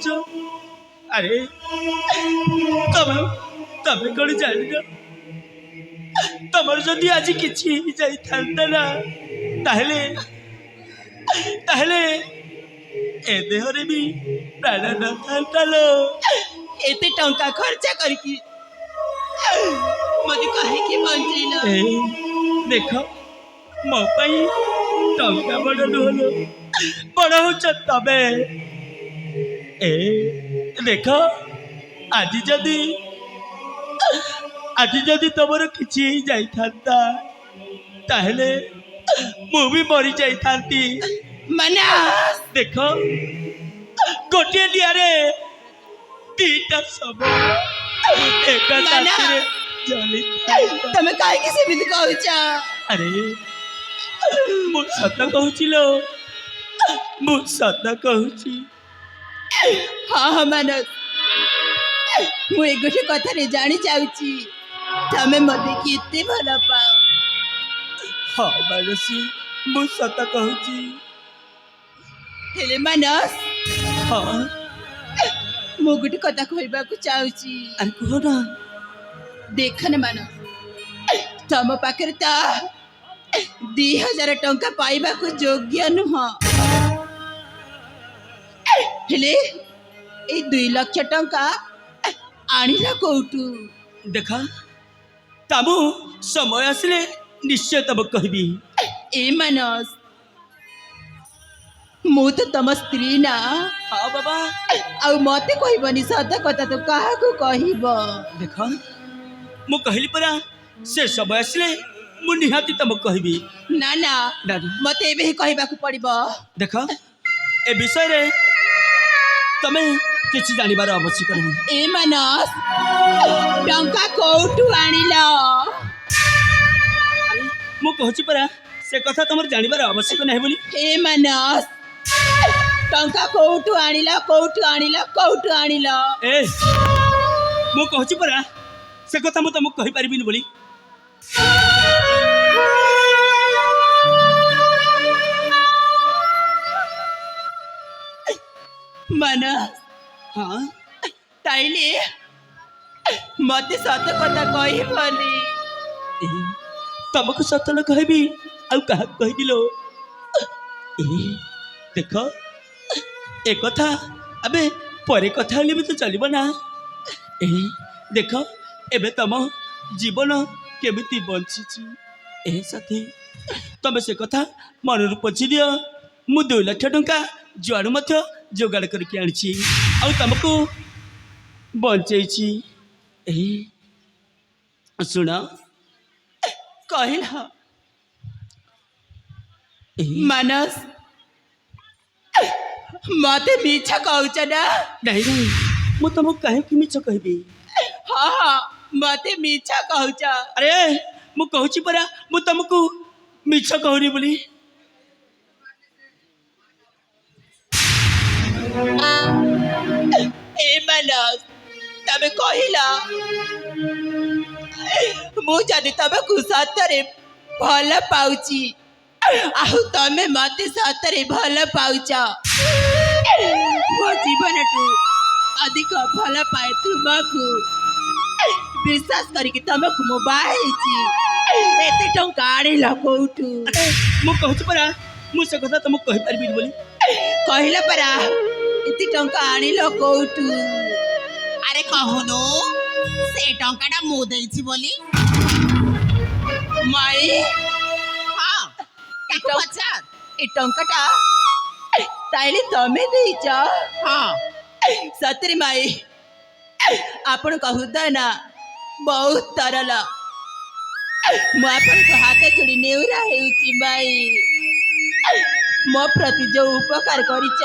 कौच अरे तमे तमे कौन जान तमर जदि आज किछि जाई थांता ना ताहले ताहले ए देहरे भी प्राण न थांता लो एते टंका खर्चा करकी मते काहे के बंचैलो ए देख मो पई टंका बड़ ढोलो बड़ होच तबे ए देख आज जदि तमर किछि जाई थांता ताहले मु भी मरी जाई थांती मना देख गोटे दियारे तीटा सब एक साथरे जली तमे काहे के सेमित कहूचा अरे मु सत कहूची लो मु सत कहूची हाँ मानस मु ए गोटे कथा रे जानी चाहूची तमे मते केते भला पाओ हाँ मानसी मु सत कहूची हेले मानस हाँ मु गोटे कथा कहबा को चाहूची अरे कहो ना देख न मानस तम पाखरे ता 2000 टंका पाइबा को योग्य नुह हेले ए 2 लाख टंका आनिला कोठू देखा तामु समय आसले निश्चय तब कहबी ए मानस मु तो तम स्त्री ना हाँ बाबा आ मते कहबनी सदा कथा तो काहा को कहब देखा मु कहली परा से समय आसले मु निहाती तब कहबी ना ना दादी मते एबे कहबा को पड़िबो देखा ए विषय रे तमे किछि जानिबार आवश्यक नहीं ए मानस टंका कोठू आनिला अरे मु कहछि परा से कथा तमर जानिबार आवश्यक नहीं बोली ए मानस टंका कोठू आनिला कोठू आनिला कोठू आनिला ए मु कहछि परा से कथा मु तमक कहि परिबिन बोली मानस हाँ ताइले मते सत कथा कहबनी तमको सत न कहबी आ कहा कहबी लो ए देख ए कथा अबे परे कथा हले भी तो चलिबो ना ए देख एबे तम जीवन केमिति बंचिची ए साथी तमे से कथा मन रूप दियो मु 2 लाख टंका जुआड़ मध्य जोगाड़ करके आनी आ तुमको बंचेची ए सुन कहला मानस मते मिछ कहउछ ना नहीं नहीं मु तुमको कहे कि मिछ कहबी हाँ हाँ मते मिछ कहउछ अरे मु कहूची परा मु तुमको मिछ कहनी बोली ए मानस तबे कहला मु जानी तबे सतरे भल पाउची आहु तमे मते सतरे भल पाउच मो जीवन टू अधिक भल पाए तुमको विश्वास करके तुमको मो बाहेची एते टंका आनिला कोठू मु कहूची परा मु से कथा तुमको कहि परबी बोली कहला परा एते टंका आनिला कोठू अरे कहनो से टंकाटा मु देइछि बोली माई हाँ ताको पचार ए टंकाटा ताइले तमे देइछ हाँ सतरी माई आपण कहूता ना बहुत तरल मु आपण हाथ जोड़ी नेउरा हेउची माई मो प्रति जो उपकार करिछ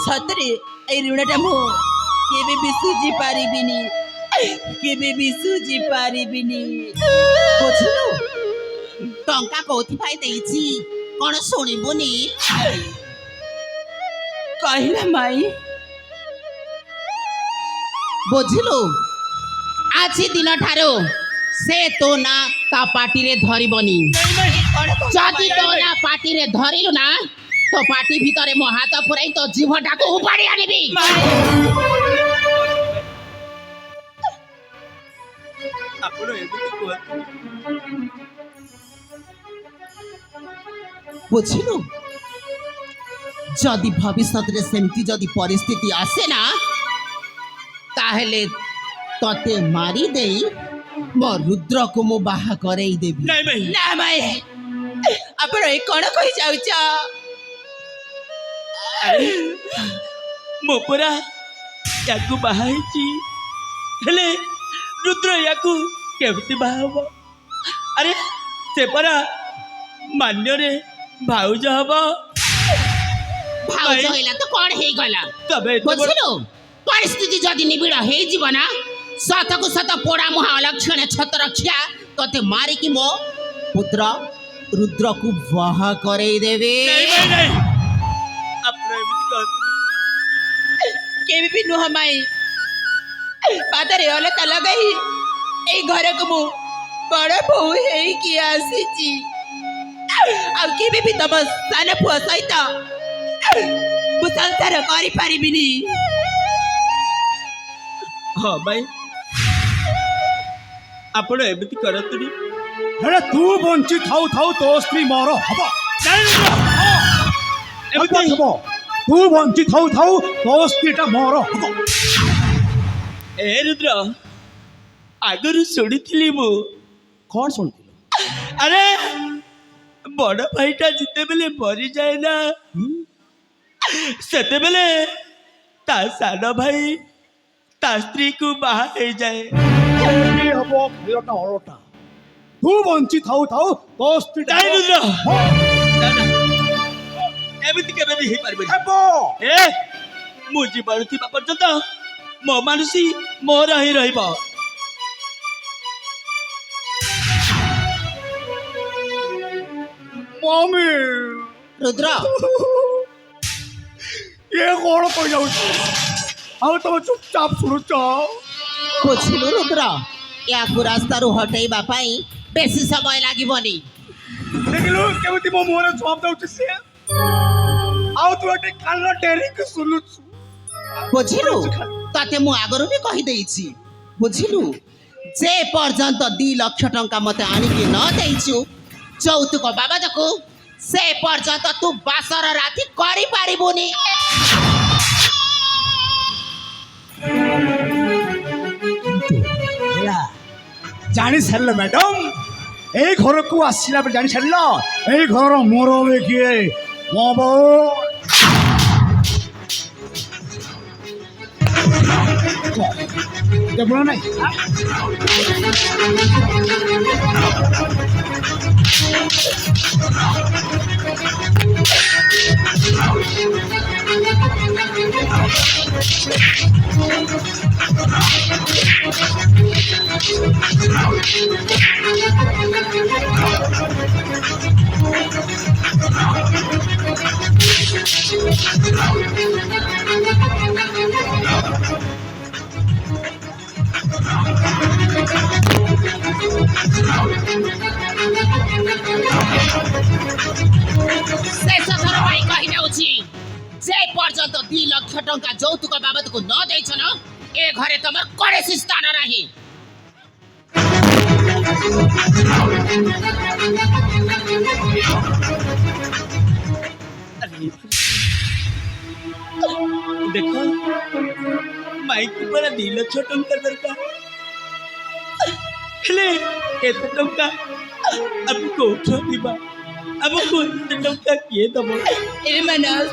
सतरी ए ऋणटा मु केबे भी सुझी पारिबिनी केबे भी सुझी पारिबिनी बुझलु टंका कोथि पाई देइछि कोन सुनिबुनी कहला माई बुझलु आछि दिन ठारो से तो ना ता पाटी रे धरिबनी जदि तो ना पाटी रे धरिलु ना তো পাটি ভিতরে মো হাত পুরাই তো জীবটাকে উপাড়ি আনিবি। ଆପଣ ଏମିତି କୁହନ୍ତୁ। বুঝিলু যদি ভবিষ্যতে সেমতি যদি পরিস্থিতি আসে না তাহলে ততে মারি দেই মো রুদ্রକୁ ମୁଁ ବାହା କରେଇ ଦେବି। ନାଇଁ ଭାଇ ନା ମାଏ ଆପଣ ଏ କଣ କହି ଯାଉଛ? ଆରେ ମୋ ପରା ୟାକୁ ବାହା ହେଇଛି ହେଲେ ରୁଦ୍ର ୟାକୁ କେମିତି ବାହା ହବ? ଆରେ ସେ ପରା ମାନ୍ୟରେ ଭାଉଜ ହବ। ଭାଉଜ ହେଲା ତ କଣ ହେଇଗଲା? ତବେ ଏତେ ବଡ- ବୁଝିଲୁ ପରିସ୍ଥିତି ଯଦି ନିବିଡ଼ ହେଇଯିବ ନା ସତକୁ ସତ ପୋଡ଼ା ମୁହାଁ ଅଲକ୍ଷଣ ଛତ ରଖିଆ ତତେ ମାରିକି ମୋ ପୁତ୍ର ରୁଦ୍ରକୁ ବାହା କରେଇ ଦେବେ। ନାଇଁ ଭାଇ ନାଇଁ ଆପଣ ଏମିତି କହନ୍ତୁନି। କେବେ ବି ନୁହଁ ମାଏ। ପାଦରେ ଅଲତା ଲଗାଇ ଏଇ ଘରକୁ ମୁଁ ବଡ଼ ବୋହୂ ହେଇକି ଆସିଛି। ଆଉ କେବେ ବି ତମ ସାନ ପୁଅ ସହିତ ମୁଁ ସଂସାର କରିପାରିବିନି। ହଁ ଭାଇ ଆପଣ ଏମିତି କରନ୍ତୁନି। ହେଲେ ତୁ ବଞ୍ଚି ଥାଉ ଥାଉ ତୋ ସ୍ତ୍ରୀ ମୋର ହବ। ନାଇଁ ରୁଦ୍ର, ଏମିତି ଏମିତି ହବ। ତୁ ବଞ୍ଚି ଥାଉ ଥାଉ ତୋ ସ୍ତ୍ରୀଟା ମୋର ହବ। ଏ ରୁଦ୍ର ଆଗରୁ ଶୁଣିଥିଲି ମୁଁ। କଣ ଶୁଣିଥିଲୁ? ଆରେ ବଡ଼ ଭାଇଟା ଯେତେବେଳେ ମରିଯାଏ ନା ସେତେବେଳେ ତା ସାନ ଭାଇ ତା ସ୍ତ୍ରୀକୁ ବାହା ହେଇଯାଏ। ଏମିତି ହବ ଖେଳଟା ଅଲଟା। ତୁ ବଞ୍ଚି ଥାଉ ଥାଉ ତୋ ସ୍ତ୍ରୀଟା ନାଇଁ ରୁଦ୍ର ହଁ, ନା, ନା, ଏମିତି କେବେ ବି ହେଇପାରିବନି। ହେବ। ଏ ମୁଁ ଜୀବନ ଥିବା ପର୍ଯ୍ୟନ୍ତ ମୋ ମାନୁଷୀ ମୋର ହିଁ ରହିବ। ମମି ରୁଦ୍ର ଇଏ କଣ କହିଯାଉଛି? ଆଉ ତମେ ଚୁପଚାପ ଶୁଣୁଛ? ବୁଝିଲୁ ରୁଦ୍ର ୟାକୁ ରାସ୍ତାରୁ ହଟେଇବା ପାଇଁ ବେଶୀ ସମୟ ଲାଗିବନି। ଦେଖିଲୁ କେମିତି ମୋ ମୁହଁରେ ଜବାବ ଦଉଛି ସିଏ? ଆଉ ତୁ ଏଠି କାନ ଡେରିକି ଶୁଣୁଛୁ। ବୁଝିଲୁ ତତେ ମୁଁ ଆଗରୁ ବି କହିଦେଇଛି। ବୁଝିଲୁ ଯେ ପର୍ଯ୍ୟନ୍ତ 2 ଲକ୍ଷ ଟଙ୍କା ମତେ ଆଣିକି ନ ଦେଇଛୁ ଯୌତୁକ ବାବଦକୁ ସେ ପର୍ଯ୍ୟନ୍ତ ତୁ ବାସର ରାତି କରିପାରିବୁନି। ଜାଣି ସାରିଲ ମ୍ୟାଡମ? ଏଇ ଘରକୁ ଆସିଲା ପରେ ଜାଣି ସାରିଲ ଏଇ ଘରର ମୋର କିଏ? ମୋ ବୋଉ। ଦେବୁଳ ନାଇଁ ଶେଷ ଥର ପାଇଁ କହିଯାଉଛି ଯେ ପର୍ଯ୍ୟନ୍ତ 2 ଲକ୍ଷ ଟଙ୍କା ଯୌତୁକ ବାବଦକୁ ନ ଦେଇଛ ନା ଏ ଘରେ ତମର କୌଣସି ସ୍ଥାନ ନାହିଁ। ଦେଖ ମାଇକୁ ପରା 2 ଲକ୍ଷ ଟଙ୍କା ଦରକାର ହେଲେ ଏତେ ଟଙ୍କା ଆମେ କୋଉଠୁ ଆଣିବା? ଆମକୁ ଏତେ ଟଙ୍କା କିଏ ଦବ? ଏ ମାନସ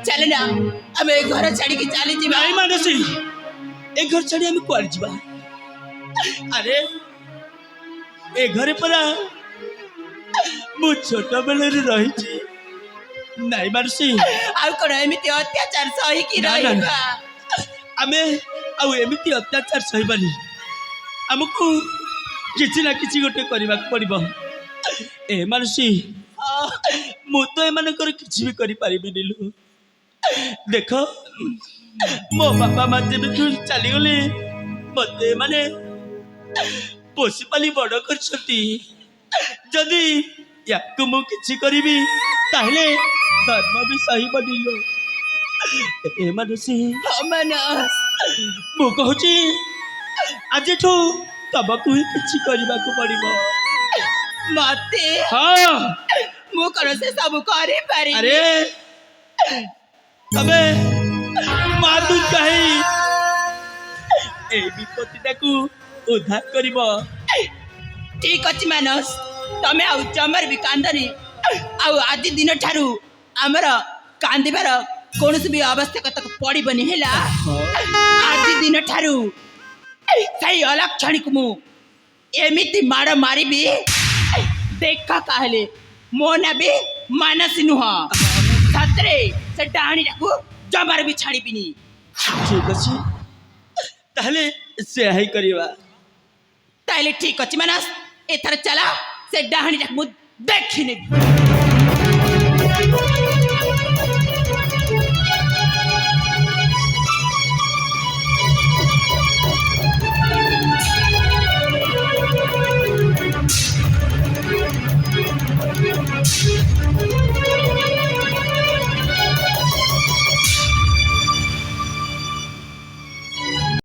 ଚାଲ ନା ଆମେ ଏ ଘର ଛାଡ଼ିକି ଚାଲିଯିବା। ନାଇଁ ମାନସୀ ଏ ଘର ଛାଡ଼ି ଆମେ କୁଆଡ଼େ ଯିବା? ଆରେ ଏ ଘରେ ପରା ମୁଁ ଛୋଟ ବେଳରୁ ରହିଛି। ନାଇଁ ମାନସୀ ଆଉ କଣ ଏମିତି ଅତ୍ୟାଚାର ସହିକି ନା, ନା, ନା। ରହିବା? ଆମେ ଆଉ ଏମିତି ଅତ୍ୟାଚାର ସହିବାନି। ଆମକୁ କିଛି ନା କିଛି ଗୋଟେ କରିବାକୁ ପଡ଼ିବ। ଏ ମାନସୀ ମୁଁ ତ ଏମାନଙ୍କର କିଛି ବି କରିପାରିବିନି ଲୋ। ଦେଖ ମୋ ବାପା ମା ଯେବେଠୁ ଚାଲିଗଲେ ମତେ ଏମାନେ ପୋଷିପାଲି ବଡ଼ କରିଛନ୍ତି। ଯଦି ୟାକୁ ମୁଁ କିଛି କରିବି ତାହେଲେ ଧର୍ମ ବି ସହି ବନିଲ। ଏ ମାନସୀ ମାନସ ମୁଁ କହୁଛି ଆଜିଠୁ ତମକୁ ହିଁ କିଛି କରିବାକୁ ପଡ଼ିବ। ମତେ ହଁ ମୁଁ କଣ ସେ ସବୁ କରିପାରିବି? ଆରେ ତମେ ମା ଦୁର୍ଗା ହିଁ এই বিপত্তিটাକୁ ଉଦ୍ଧାର କରିବ। ଠିକ ଅଛି ମାନସ, ତମେ ଆଉ ଜମାର ବି କାନ୍ଦନି। ଆଉ ଆଜି ଦିନ ଠାରୁ ଆମର କାନ୍ଦିବାର କୌଣସି ବି ଆବଶ୍ୟକତା ପଡ଼ିବନି ହେଲା। ଆଜି ଦିନ ଠାରୁ ସେଇ ଅଲକ୍ଷଣୀକୁ ମୁଁ ଏମିତି ମାଡ଼ ମାରିବି, ଦେଖ ତାହେଲେ ମୋ ନା ବି ମାନସୀ ନୁହଁ। ସତରେ ସେ ଡାହାଣୀଟାକୁ ଜମାର ବି ଛାଡ଼ିବିନି। ଠିକ ଅଛି ତାହେଲେ ସେୟା ହିଁ କରିବା। ତାହେଲେ ଠିକ ଅଛି ମାନସ, ଏଥର ଚାଲ ସେ ଡାହାଣୀଟାକୁ ମୁଁ ଦେଖିନେବି।